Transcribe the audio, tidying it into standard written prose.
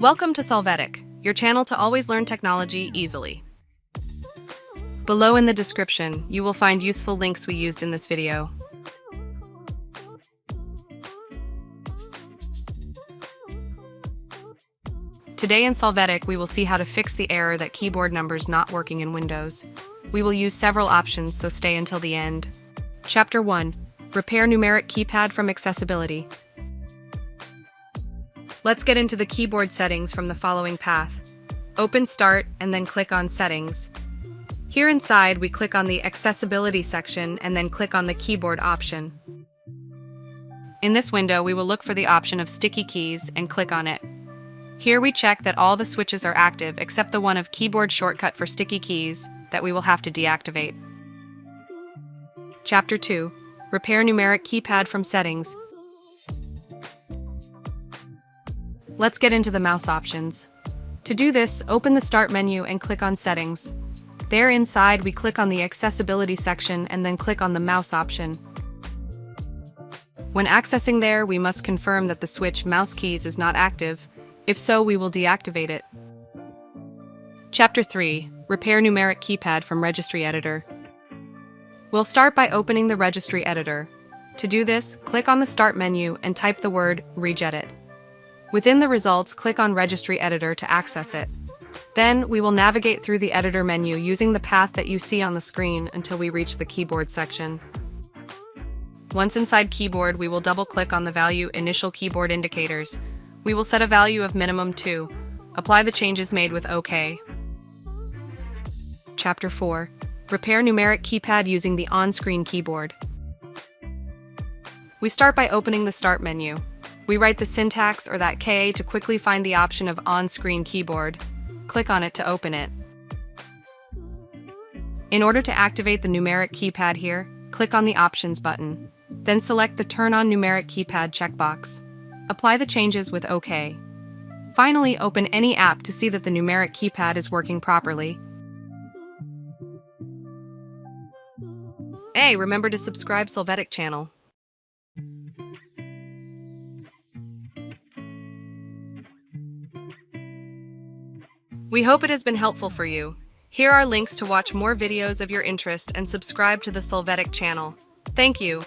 Welcome to Solvetic, your channel to always learn technology easily. Below in the description, you will find useful links we used in this video. Today in Solvetic, we will see how to fix the error that keyboard numbers not working in Windows. We will use several options, so stay until the end. Chapter 1. Repair numeric keypad from accessibility. Let's get into the keyboard settings from the following path. Open Start and then click on Settings. Here inside, we click on the Accessibility section and then click on the Keyboard option. In this window, we will look for the option of Sticky Keys and click on it. Here we check that all the switches are active except the one of Keyboard Shortcut for Sticky Keys that we will have to deactivate. Chapter 2. Repair numeric keypad from settings. Let's get into the mouse options. To do this, open the Start menu and click on Settings. There inside, we click on the Accessibility section and then click on the Mouse option. When accessing there, we must confirm that the switch Mouse Keys is not active. If so, we will deactivate it. Chapter 3. Repair numeric keypad from Registry Editor. We'll start by opening the Registry Editor. To do this, click on the Start menu and type the word Regedit. Within the results, click on Registry Editor to access it. Then, we will navigate through the Editor menu using the path that you see on the screen until we reach the Keyboard section. Once inside Keyboard, we will double-click on the value Initial Keyboard Indicators. We will set a value of minimum 2. Apply the changes made with OK. Chapter 4. Repair numeric keypad using the on-screen keyboard. We start by opening the Start menu. We write the syntax or that K to quickly find the option of on-screen keyboard. Click on it to open it. In order to activate the numeric keypad here, click on the Options button. Then select the Turn on Numeric Keypad checkbox. Apply the changes with OK. Finally, open any app to see that the numeric keypad is working properly. Hey, remember to subscribe Solvetic channel. We hope it has been helpful for you. Here are links to watch more videos of your interest and subscribe to the Solvetic channel. Thank you.